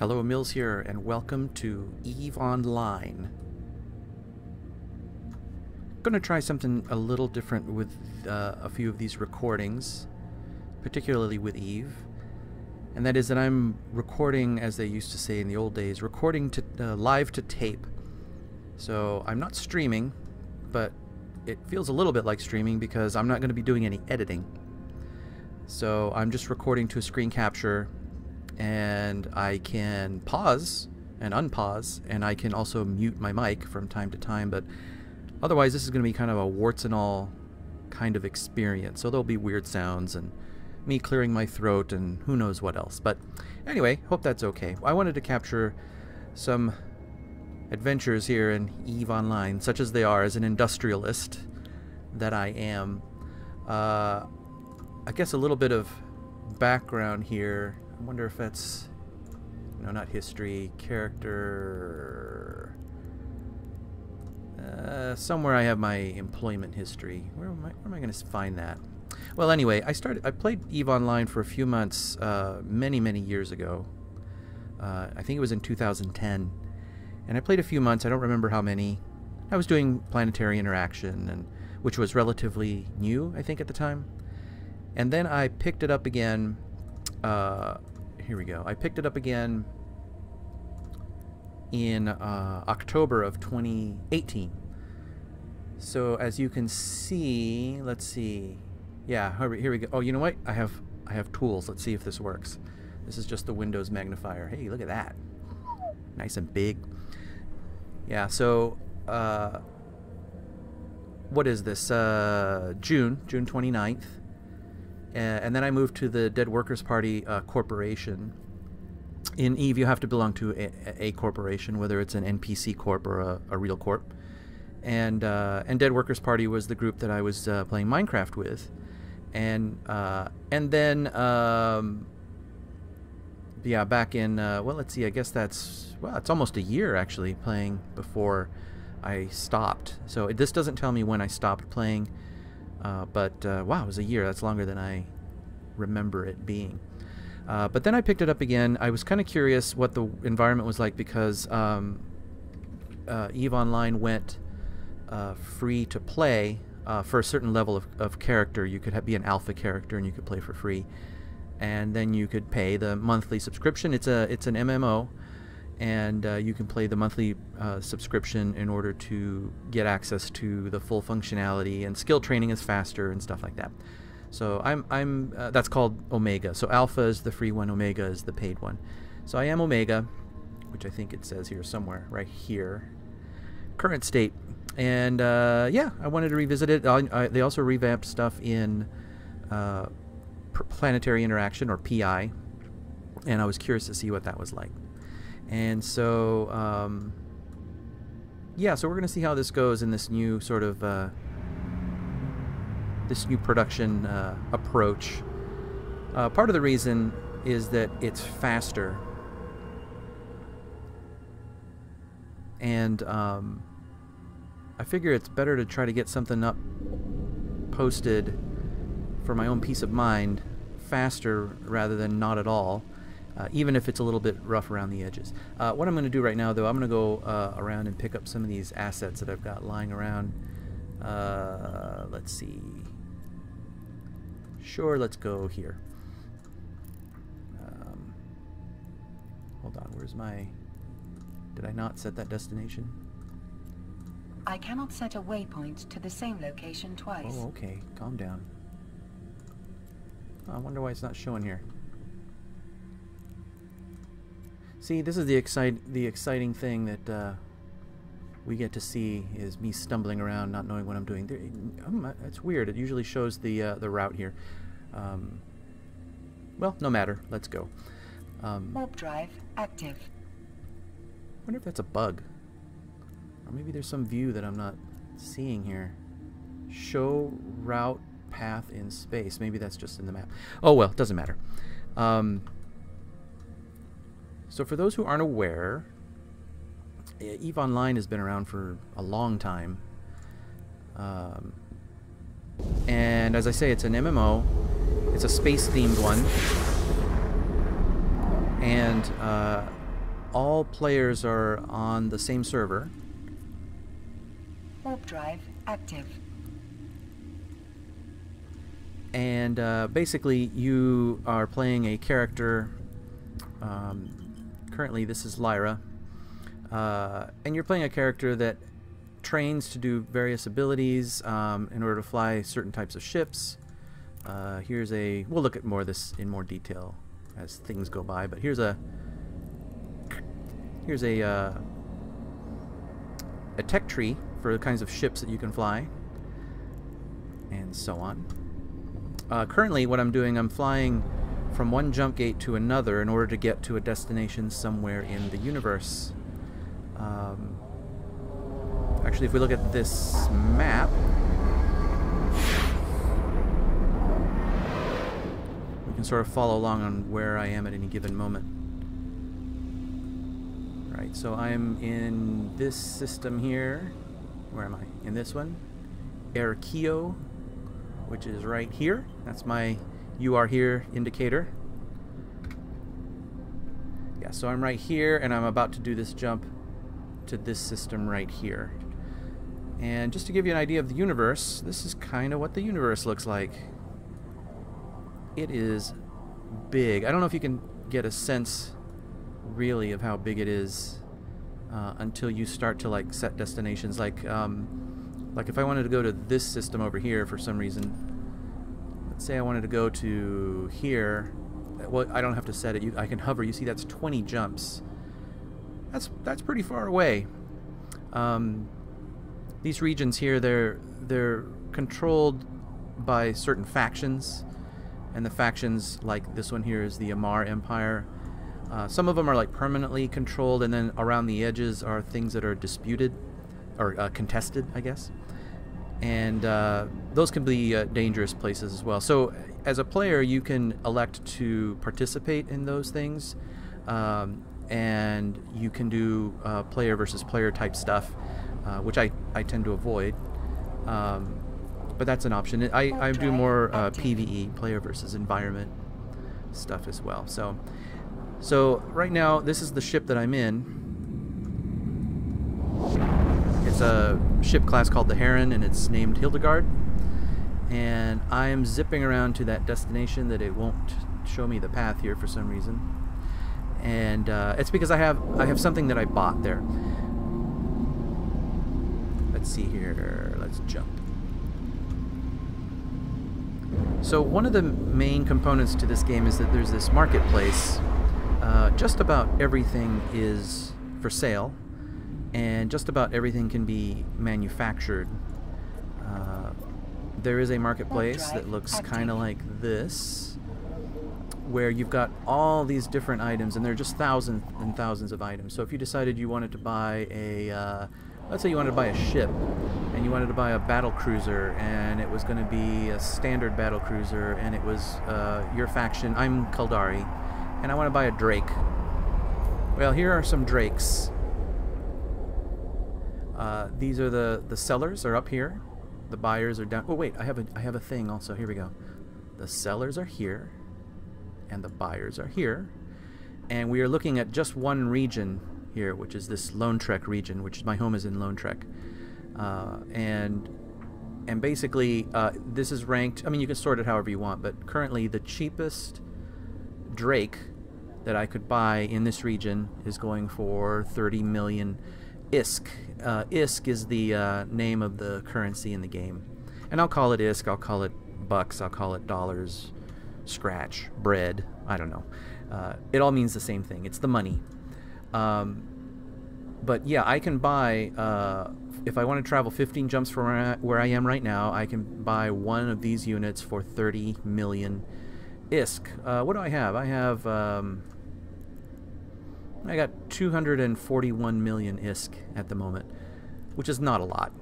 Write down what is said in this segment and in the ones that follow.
Hello, Mills here, and welcome to EVE Online. I'm going to try something a little different with a few of these recordings, particularly with EVE, and that is that I'm recording, as they used to say in the old days, recording to live to tape. So I'm not streaming, but it feels a little bit like streaming because I'm not going to be doing any editing. So I'm just recording to a screen capture, and I can pause and unpause, and I can also mute my mic from time to time, but otherwise this is going to be kind of a warts and all kind of experience. So there'll be weird sounds and me clearing my throat and who knows what else. But anyway, hope that's okay. I wanted to capture some adventures here in EVE Online, such as they are as an industrialist that I am. I guess a little bit of background here. I wonder if that's, no, not history, character. Somewhere I have my employment history. Where am I going to find that? Well, anyway, I played EVE Online for a few months, many years ago. I think it was in 2010, and I played a few months. I don't remember how many. I was doing planetary interaction, and which was relatively new, I think, at the time. And then I picked it up again. Here we go. I picked it up again in October of 2018. So as you can see, let's see. Yeah, here we go. Oh, you know what? I have tools. Let's see if this works. This is just the Windows magnifier. Hey, look at that. Nice and big. Yeah, so what is this? June 29th. And then I moved to the Dead Workers Party Corporation. In EVE, you have to belong to a corporation, whether it's an NPC corp or a real corp. And Dead Workers Party was the group that I was playing Minecraft with. And then yeah, back in well, let's see. I guess that's, well, it's almost a year actually playing before I stopped. So this doesn't tell me when I stopped playing. But wow, it was a year. That's longer than I remember it being. But then I picked it up again. I was kind of curious what the environment was like because EVE Online went free to play for a certain level of character. You could be an alpha character and you could play for free, and then you could pay the monthly subscription. It's an MMO, and you can play the monthly subscription in order to get access to the full functionality, and skill training is faster and stuff like that. So that's called Omega. So Alpha is the free one, Omega is the paid one. So I am Omega, which I think it says here somewhere, right here. Current state. And yeah, I wanted to revisit it. They also revamped stuff in planetary interaction, or PI, and I was curious to see what that was like. And so, yeah, so we're going to see how this goes in this new sort of, this new production approach. Part of the reason is that it's faster. And I figure it's better to try to get something up posted for my own peace of mind faster rather than not at all. Even if it's a little bit rough around the edges. What I'm going to do right now, though, I'm going to go around and pick up some of these assets that I've got lying around. Let's see. Sure, let's go here. Hold on, where's my... Did I not set that destination? I cannot set a waypoint to the same location twice. Oh, okay. Calm down. Oh, I wonder why it's not showing here. See, this is the exciting thing that we get to see, is me stumbling around, not knowing what I'm doing. It's weird. It usually shows the route here. Well, no matter. Let's go. Warp drive active. I wonder if that's a bug, or maybe there's some view that I'm not seeing here. Show route path in space. Maybe that's just in the map. Oh well, doesn't matter. So for those who aren't aware, EVE Online has been around for a long time. And as I say, it's an MMO. It's a space-themed one. And all players are on the same server. Warp drive active. And basically you are playing a character, currently this is Lyra, and you're playing a character that trains to do various abilities in order to fly certain types of ships. We'll look at more of this in more detail as things go by, but here's a tech tree for the kinds of ships that you can fly, and so on. Currently what I'm doing, I'm flying from one jump gate to another in order to get to a destination somewhere in the universe. Actually, if we look at this map, we can sort of follow along on where I am at any given moment. Right, so I'm in this system here. Where am I? In this one. Erkio, which is right here. That's my "you are here" indicator. Yeah, so I'm right here, and I'm about to do this jump to this system right here. And just to give you an idea of the universe, this is kind of what the universe looks like. It is big. I don't know if you can get a sense really of how big it is until you start to like set destinations. Like if I wanted to go to this system over here for some reason, let's say I wanted to go to here. Well, I don't have to set it. I can hover. You see, that's 20 jumps. That's pretty far away. These regions here, they're controlled by certain factions, and the factions, like this one here, is the Amar Empire. Some of them are like permanently controlled, and then around the edges are things that are disputed or contested, I guess. And those can be dangerous places as well. So as a player, you can elect to participate in those things, and you can do player versus player type stuff, which I tend to avoid. But that's an option. I do more PvE, player versus environment stuff as well. So right now, this is the ship that I'm in. It's a ship class called the Heron, and it's named Hildegard. And I'm zipping around to that destination that it won't show me the path here for some reason. And it's because I have something that I bought there. Let's see here. Let's jump. So one of the main components to this game is that there's this marketplace. Just about everything is for sale, and just about everything can be manufactured. There is a marketplace that looks kind of like this, where you've got all these different items, and there are just thousands and thousands of items. So if you decided you wanted to buy a, let's say you wanted to buy a ship, and you wanted to buy a battle cruiser, and it was going to be a standard battle cruiser, and it was your faction. I'm Kaldari, and I want to buy a Drake. Well, here are some Drakes. These are the sellers are up here. The buyers are down. Oh wait, I have a thing also. Here we go. The sellers are here, and the buyers are here, and we are looking at just one region here, which is this Lone Trek region, which my home is in Lone Trek, and basically this is ranked. I mean, you can sort it however you want, but currently the cheapest Drake that I could buy in this region is going for 30 million ISK. ISK is the name of the currency in the game, and I'll call it ISK, I'll call it bucks, I'll call it dollars, scratch, bread, I don't know. It all means the same thing. It's the money. But yeah, I can buy, if I want to travel 15 jumps from where I am right now, I can buy one of these units for 30 million ISK. What do I have? I got 241 million ISK at the moment, which is not a lot,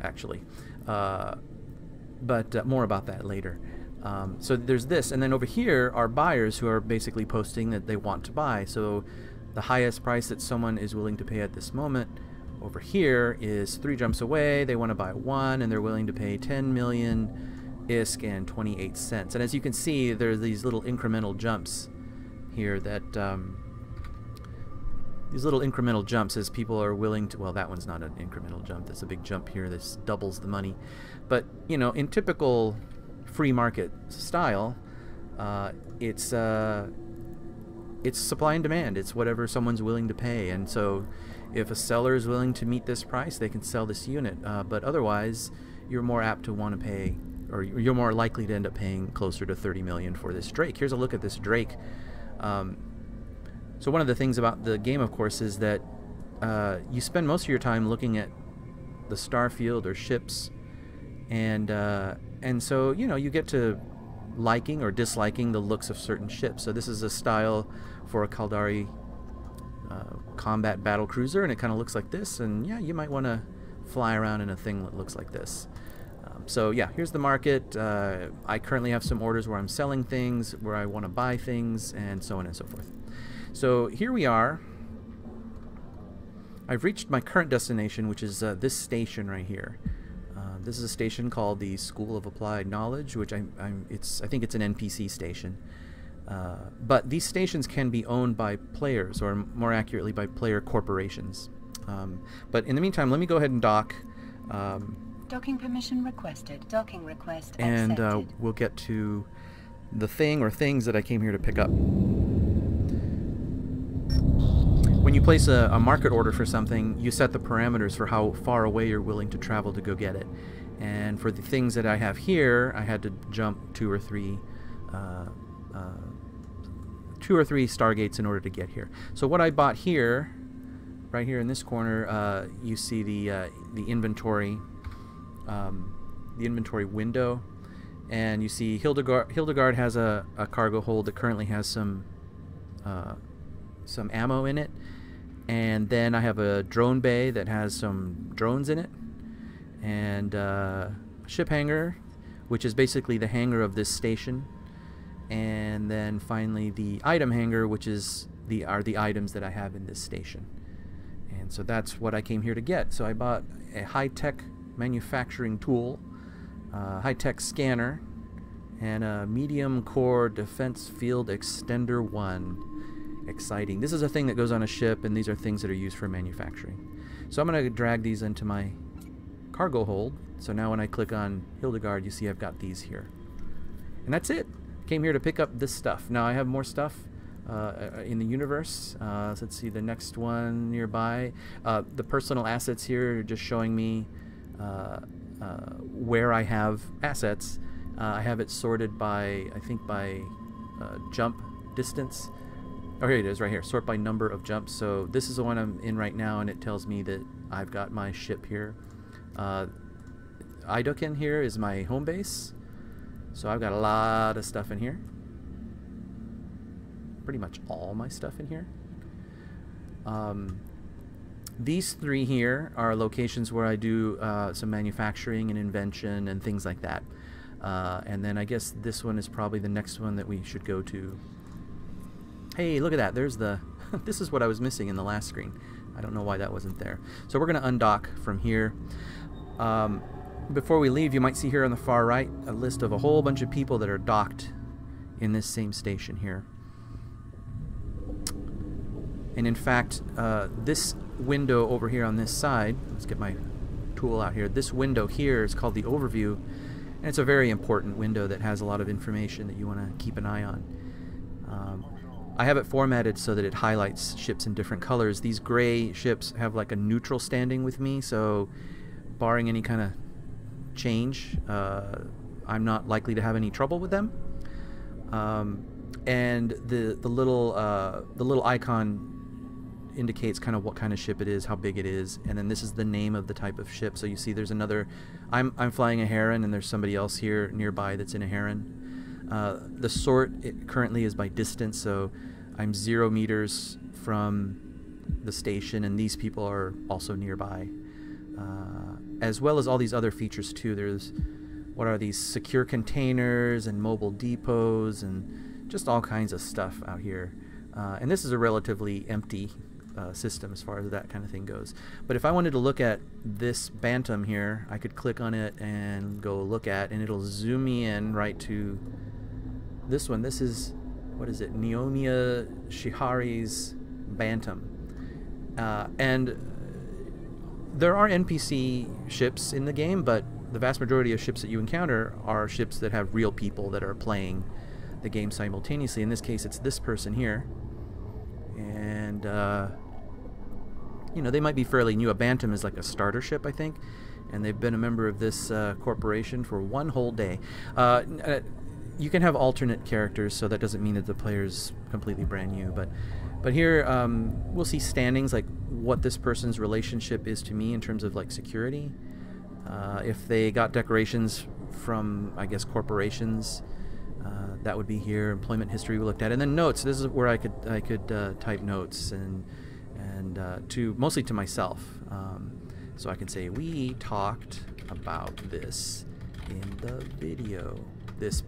actually. But more about that later. So there's this, and then over here are buyers who are basically posting that they want to buy. So the highest price that someone is willing to pay at this moment over here is 3 jumps away. They want to buy 1, and they're willing to pay 10 million ISK and 28 cents. And as you can see, there's these little incremental jumps here that these little incremental jumps as people are willing to, well, that one's not an incremental jump, that's a big jump here, this doubles the money. But, you know, in typical free market style, it's supply and demand. It's whatever someone's willing to pay. And so if a seller is willing to meet this price, they can sell this unit. But otherwise, you're more apt to want to pay, or you're more likely to end up paying closer to 30 million for this Drake. Here's a look at this Drake. So one of the things about the game, of course, is that you spend most of your time looking at the star field or ships, and so, you know, you get to liking or disliking the looks of certain ships. So this is a style for a Caldari combat battle cruiser, and it kind of looks like this, and yeah, you might want to fly around in a thing that looks like this. So yeah, here's the market. I currently have some orders where I'm selling things, where I want to buy things, and so on and so forth. So here we are. I've reached my current destination, which is this station right here. This is a station called the School of Applied Knowledge, which I think it's an NPC station. But these stations can be owned by players, or more accurately by player corporations. But in the meantime, let me go ahead and dock. Docking permission requested. Docking request and accepted. We'll get to the thing or things that I came here to pick up. When you place a market order for something, you set the parameters for how far away you're willing to travel to go get it. And for the things that I have here, I had to jump two or three stargates in order to get here. So what I bought here, right here in this corner, you see the inventory window, and you see Hildegard has a cargo hold that currently has some ammo in it, and then I have a drone bay that has some drones in it, and a ship hangar, which is basically the hangar of this station, and then finally the item hangar, which is are the items that I have in this station. And so that's what I came here to get. So I bought a high-tech manufacturing tool, high-tech scanner, and a medium core defense field extender 1. Exciting. This is a thing that goes on a ship, and these are things that are used for manufacturing. So I'm going to drag these into my cargo hold. So now when I click on Hildegard, you see I've got these here. And that's it. Came here to pick up this stuff. Now I have more stuff in the universe. So let's see the next one nearby. The personal assets here are just showing me where I have assets. I have it sorted by, I think, by jump distance. Oh, here it is, right here. Sort by number of jumps. So this is the one I'm in right now, and it tells me that I've got my ship here. Idoken here is my home base. So I've got a lot of stuff in here. Pretty much all my stuff in here. These three here are locations where I do some manufacturing and invention and things like that. And then I guess this one is probably the next one that we should go to. Hey, look at that. There's the... This is what I was missing in the last screen. I don't know why that wasn't there. So we're going to undock from here. Before we leave, you might see here on the far right a list of a whole bunch of people that are docked in this same station here. And in fact, this window over here on this side, let's get my tool out here, this window here is called the overview, and it's a very important window that has a lot of information that you want to keep an eye on. I have it formatted so that it highlights ships in different colors. These gray ships have like a neutral standing with me, so barring any kind of change, I'm not likely to have any trouble with them. And the little icon indicates kind of what kind of ship it is, how big it is, and then this is the name of the type of ship. So you see there's another, I'm flying a Heron, and there's somebody else here nearby that's in a Heron. The sort currently is by distance, so I'm 0 meters from the station, and these people are also nearby, as well as all these other features too. There's, what are these, secure containers and mobile depots and just all kinds of stuff out here. And this is a relatively empty system as far as that kind of thing goes. But if I wanted to look at this Bantam here, I could click on it and go look at, and it'll zoom me in right to this one. This is, what is it, Neonia Shihari's Bantam. And there are NPC ships in the game, but the vast majority of ships that you encounter are ships that have real people that are playing the game simultaneously. In this case, it's this person here. And, you know, they might be fairly new. A Bantam is like a starter ship, I think. And they've been a member of this corporation for one whole day. You can have alternate characters, so that doesn't mean that the player's completely brand new. But here, we'll see standings, like what this person's relationship is to me in terms of like security. If they got decorations from, I guess, corporations, that would be here. Employment history we looked at, and then notes. This is where I could type notes and to mostly to myself. So I can say we talked about this in the video. This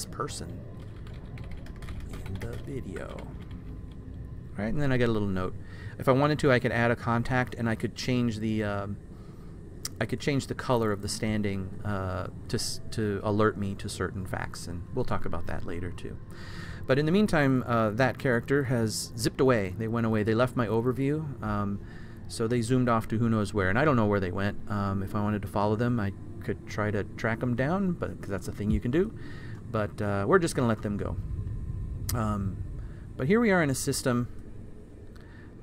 person in the video. All right, and then I get a little note. If I wanted to, I could add a contact, and I could change the color of the standing to alert me to certain facts, and we'll talk about that later too. But in the meantime, that character has zipped away. They went away. They left my overview, so they zoomed off to who knows where, and I don't know where they went. If I wanted to follow them, I could try to track them down, but cause that's a thing you can do. But we're just going to let them go. But here we are in a system.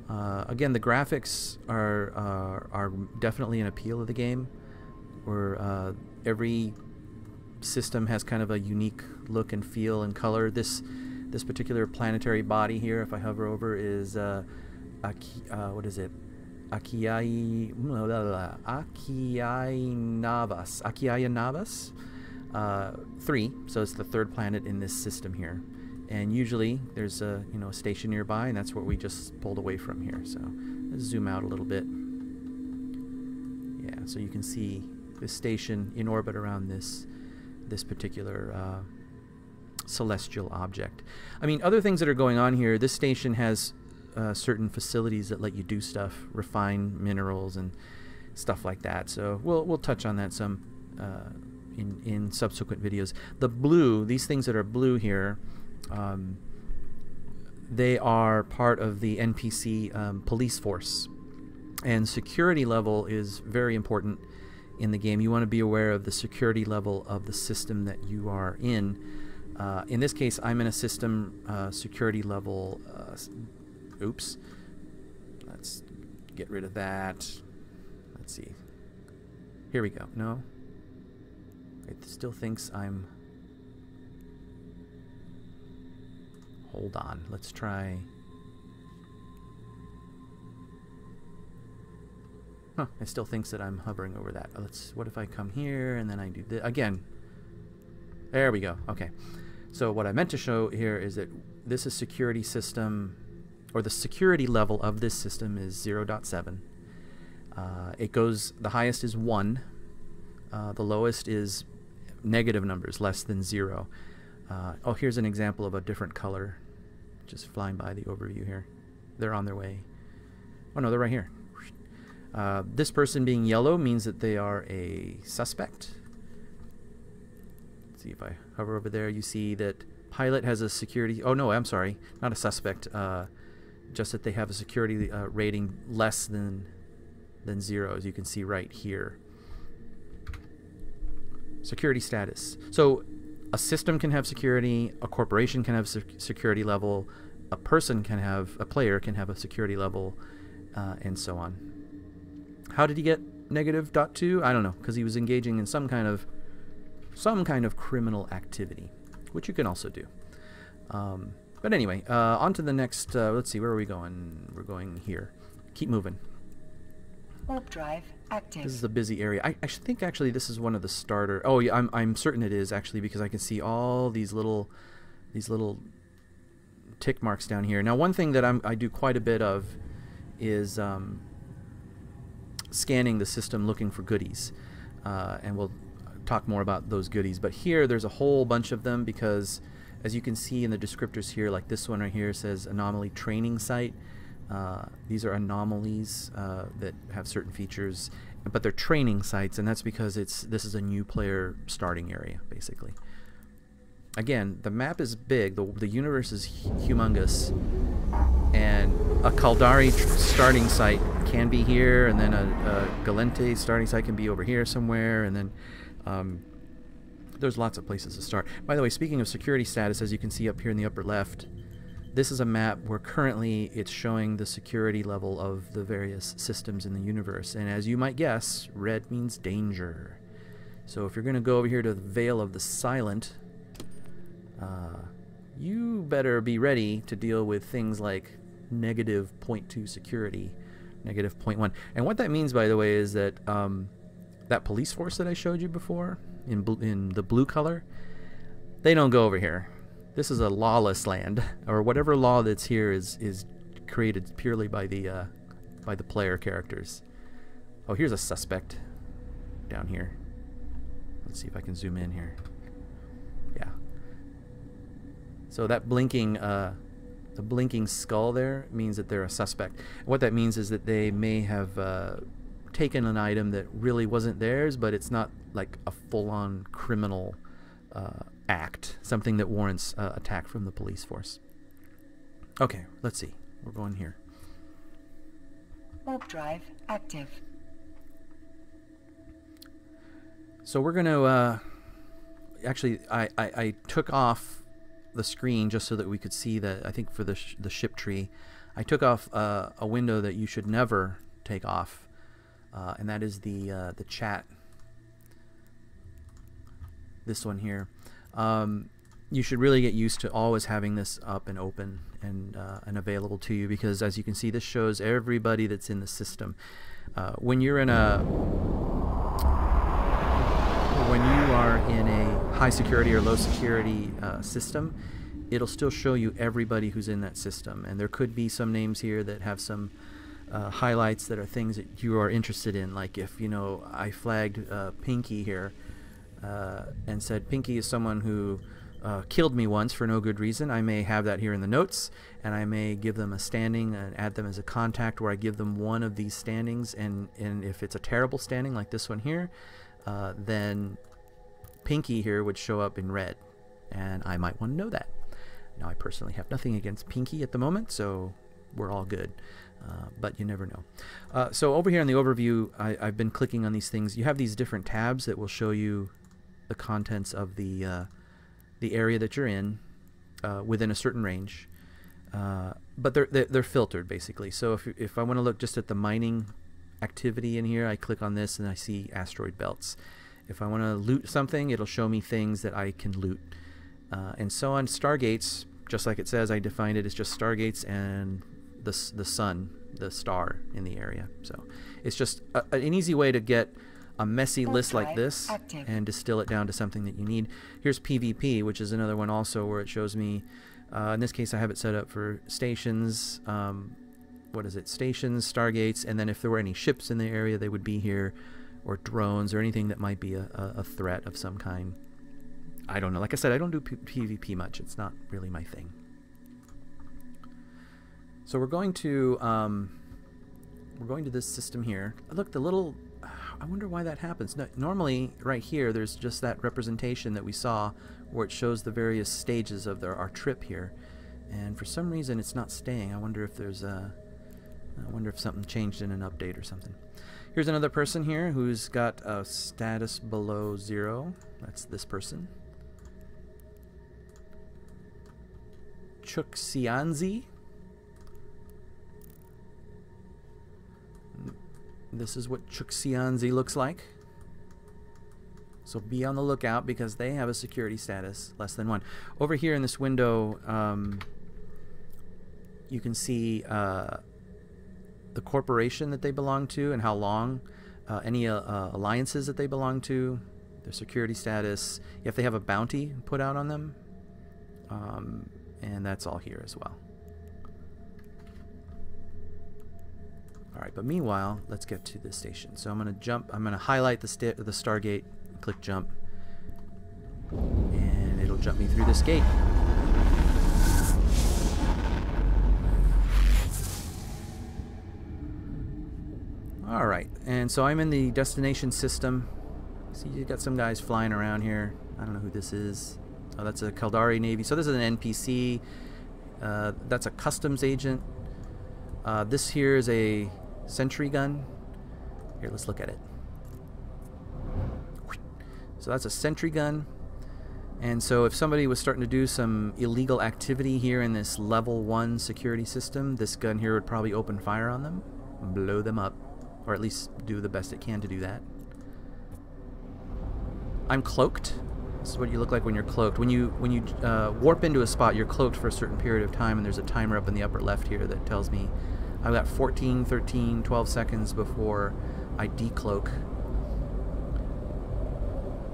Again, the graphics are definitely an appeal of the game, where every system has kind of a unique look and feel and color. This particular planetary body here, if I hover over, is what is it? Akiayanavas 3. So it's the third planet in this system here. And usually there's a a station nearby, and that's what we just pulled away from here. So let's zoom out a little bit. Yeah, so you can see this station in orbit around this particular celestial object. I mean, other things that are going on here. This station has certain facilities that let you do stuff, refine minerals and stuff like that. So we'll touch on that some in subsequent videos. The blue, these things that are blue here. They are part of the NPC police force, and security level is very important in the game. You want to be aware of the security level of the system that you are in. In this case, I'm in a system security level. Oops. Let's get rid of that. Let's see. Here we go. No. It still thinks I'm... Hold on, let's try. Huh, it still thinks that I'm hovering over that. What if I come here and then I do this again? There we go. Okay. So what I meant to show here is that this is security system, or the security level of this system is 0.7. It goes, the highest is 1. The lowest is negative numbers, less than 0. Oh, here's an example of a different color. Just flying by the overview here. They're on their way. Oh no, they're right here. This person being yellow means that they are a suspect. Let's see if I hover over there. You see that pilot has a security... Oh no, I'm sorry. Not a suspect. Just that they have a security rating less than 0, as you can see right here. Security status. So a system can have security, a corporation can have security level, a player can have a security level, and so on. How did he get -.2? I don't know, because he was engaging in some kind of criminal activity, which you can also do. But anyway, on to the next. Let's see, where are we going? We're going here. Keep moving. Warp drive active. This is a busy area. I think actually this is one of the starter. Oh yeah, I'm certain it is actually, because I can see all these little tick marks down here. Now, one thing that I do quite a bit of is scanning the system looking for goodies, and we'll talk more about those goodies. But here there's a whole bunch of them, because as you can see in the descriptors here, like this one right here says anomaly training site. These are anomalies that have certain features, but they're training sites, and that's because this is a new player starting area, basically. Again, the map is big, the universe is humongous, and a Caldari starting site can be here, and then a Galente starting site can be over here somewhere, and then there's lots of places to start. By the way, speaking of security status, as you can see up here in the upper left, this is a map where currently it's showing the security level of the various systems in the universe. And as you might guess, red means danger. So if you're going to go over here to the Veil of the Silent, you better be ready to deal with things like negative 0.2 security, negative 0.1. And what that means, by the way, is that that police force that I showed you before in the blue color, they don't go over here. This is a lawless land, or whatever law that's here is created purely by the player characters. Oh, here's a suspect down here. Let's see if I can zoom in here. Yeah. So that blinking, the blinking skull there means that they're a suspect. What that means is that they may have taken an item that really wasn't theirs, but it's not like a full-on criminal act, something that warrants attack from the police force. Okay, let's see. We're going here. Warp drive active. So we're going to actually, I took off the screen just so that we could see that. I think for the ship tree, I took off a window that you should never take off, and that is the chat. This one here. You should really get used to always having this up and open and available to you, because as you can see, this shows everybody that's in the system. When you are in a high security or low security system, it'll still show you everybody who's in that system, and there could be some names here that have some highlights that are things that you are interested in. Like if, you know, I flagged Pinky here and said Pinky is someone who killed me once for no good reason, I may have that here in the notes, and I may give them a standing and add them as a contact, where I give them one of these standings, and if it's a terrible standing like this one here, then Pinky here would show up in red, and I might want to know that. Now, I personally have nothing against Pinky at the moment, so we're all good. But you never know. So over here in the overview, I've been clicking on these things. You have these different tabs that will show you the contents of the area that you're in within a certain range. But they're filtered, basically. So if I want to look just at the mining activity in here, I click on this and I see asteroid belts. If I want to loot something, it'll show me things that I can loot. And so on. Stargates, just like it says, I defined it as just stargates and the sun, the star in the area. So it's just an easy way to get a messy list like this and distill it down to something that you need. Here's PvP, which is another one also where it shows me, in this case I have it set up for stations, what is it, stations, stargates, and then if there were any ships in the area, they would be here, or drones, or anything that might be a threat of some kind. I don't know. Like I said, I don't do PvP much. It's not really my thing. So we're going to this system here. Look, the little, I wonder why that happens. No, normally, right here, there's just that representation that we saw where it shows the various stages of our trip here. And for some reason, it's not staying. I wonder if there's I wonder if something changed in an update or something. Here's another person here who's got a status below 0. That's this person. Chuxianzi. This is what Chuxianzi looks like. So be on the lookout, because they have a security status less than 1. Over here in this window, you can see the corporation that they belong to and how long, any alliances that they belong to, their security status, if they have a bounty put out on them, and that's all here as well. Alright, but meanwhile, let's get to the station. So I'm going to jump, I'm going to highlight the Stargate, click jump, and it'll jump me through this gate. Alright, and so I'm in the destination system. See, you got some guys flying around here. I don't know who this is. Oh, that's a Caldari Navy. So this is an NPC. That's a customs agent. This here is a sentry gun. Here, let's look at it. So that's a sentry gun. And so if somebody was starting to do some illegal activity here in this level 1 security system, this gun here would probably open fire on them, blow them up, or at least do the best it can to do that. I'm cloaked. This is what you look like when you're cloaked. When you warp into a spot, you're cloaked for a certain period of time, and there's a timer up in the upper left here that tells me I've got 14, 13, 12 seconds before I decloak.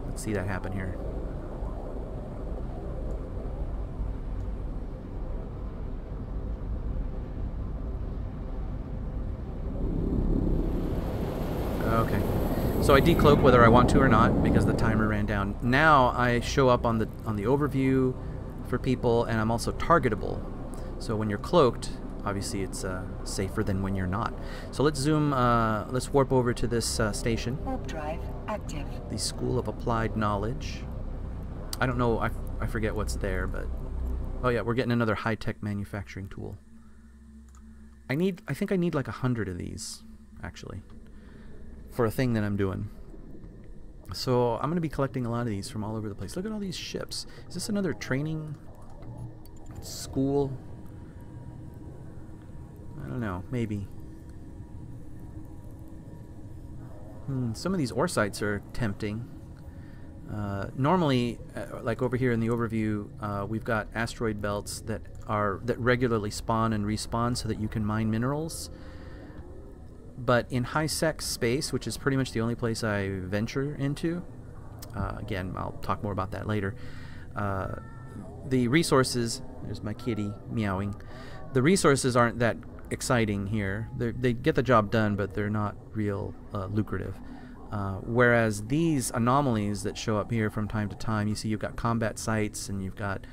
Let's see that happen here. Okay. So I decloak whether I want to or not because the timer ran down. Now I show up on the overview for people, and I'm also targetable. So when you're cloaked, obviously it's safer than when you're not. So let's zoom. Let's warp over to this station. Warp drive active. The School of Applied Knowledge. I don't know. I forget what's there, but oh yeah, we're getting another high-tech manufacturing tool. I think I need like 100 of these, actually, for a thing that I'm doing. So I'm going to be collecting a lot of these from all over the place. Look at all these ships. Is this another training school? I don't know. Maybe. Some of these ore sites are tempting. Normally, like over here in the overview, we've got asteroid belts that regularly spawn and respawn so that you can mine minerals. But in high-sec space, which is pretty much the only place I venture into, again, I'll talk more about that later, the resources, there's my kitty meowing, the resources aren't that exciting here. They get the job done, but they're not real lucrative. Whereas these anomalies that show up here from time to time, you see you've got combat sites and you've got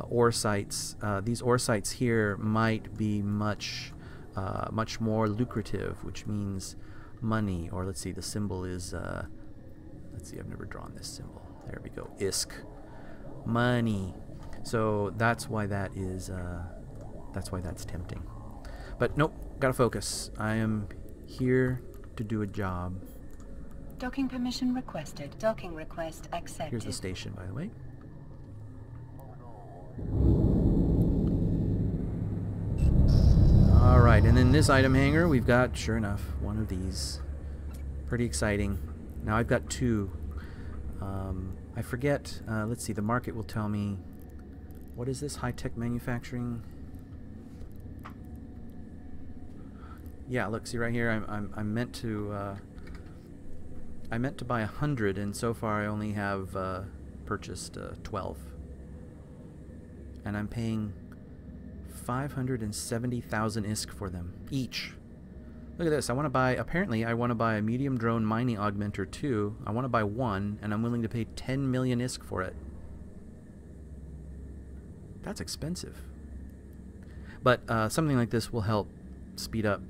ore sites. These ore sites here might be much more lucrative, which means money. Or let's see, the symbol is, let's see, I've never drawn this symbol. There we go, ISK, money. So that's why that is, that's why that's tempting. But nope, gotta focus. I am here to do a job. Docking permission requested. Docking request accepted. Here's the station, by the way. Alright, and in this item hanger, we've got, sure enough, one of these. Pretty exciting. Now I've got two. I forget, let's see, the market will tell me, what is this, high-tech manufacturing? Yeah, look, see right here, I'm meant to buy 100, and so far I only have purchased 12. And I'm paying 570,000 ISK for them each. Look at this. I want to buy, apparently I want to buy a medium drone mining augmenter 2. I want to buy one, and I'm willing to pay 10 million ISK for it. That's expensive. But something like this will help speed up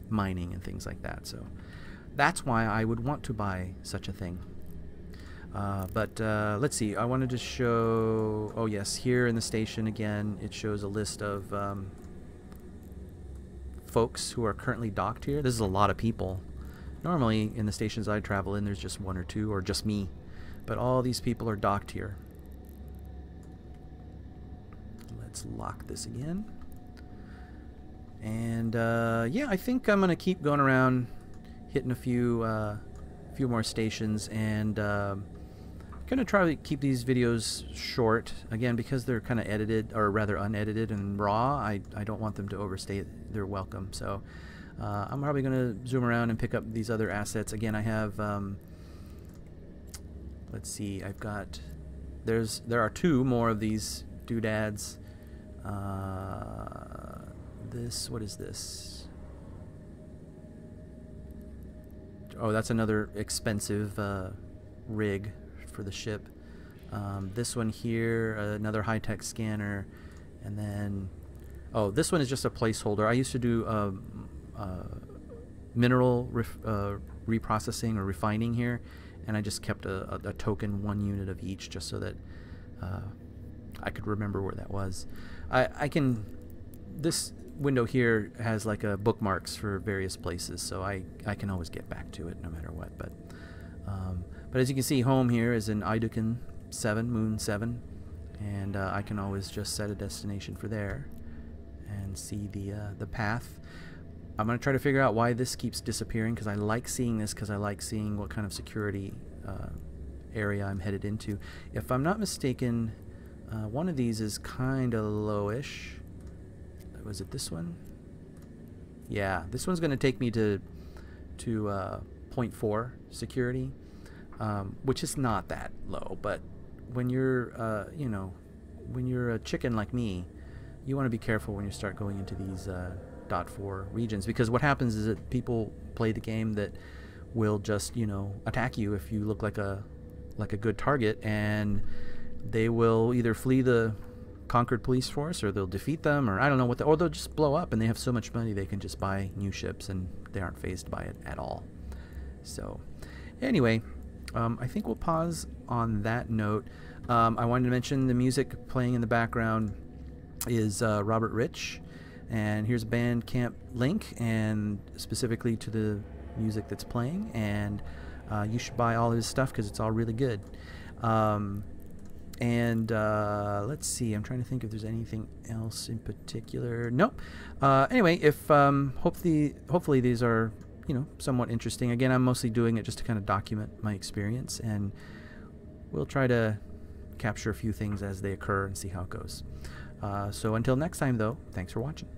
mining and things like that. So that's why I would want to buy such a thing. But let's see, I wanted to show, oh yes, here in the station again, it shows a list of folks who are currently docked here. This is a lot of people. Normally in the stations I travel in, there's just one or two, or just me. But all these people are docked here. Let's lock this again. And yeah, I think I'm going to keep going around, hitting a few more stations, and going to try to keep these videos short. Again, because they're kind of edited, or rather unedited and raw, I don't want them to overstay their welcome. So I'm probably going to zoom around and pick up these other assets. Again, I have, let's see, I've got, there are two more of these doodads. This, what is this? Oh, that's another expensive rig for the ship. This one here, another high-tech scanner, and then, oh, this one is just a placeholder. I used to do mineral reprocessing or refining here, and I just kept a token, 1 unit of each, just so that I could remember where that was. I can, window here has like a bookmarks for various places, so I can always get back to it no matter what. But as you can see, home here is in Iduken 7, Moon 7, and I can always just set a destination for there and see the path. I'm going to try to figure out why this keeps disappearing, because I like seeing this, because I like seeing what kind of security area I'm headed into. If I'm not mistaken, one of these is kind of lowish. Was it this one? Yeah, this one's going to take me to 0.4 security, which is not that low. But when you're, you know, when you're a chicken like me, you want to be careful when you start going into these .4 regions, because what happens is that people play the game that will just, you know, attack you if you look like a good target, and they will either flee the conquered police force, or they'll defeat them, or I don't know what, or they'll just blow up, and they have so much money they can just buy new ships and they aren't fazed by it at all. So anyway, I think we'll pause on that note. I wanted to mention the music playing in the background is Robert Rich, and here's a Bandcamp link, and specifically to the music that's playing, and you should buy all of his stuff because it's all really good. Let's see, I'm trying to think if there's anything else in particular. Nope. Anyway, if hopefully these are, you know, somewhat interesting. Again, I'm mostly doing it just to kind of document my experience, and we'll try to capture a few things as they occur and see how it goes. So until next time, though, thanks for watching.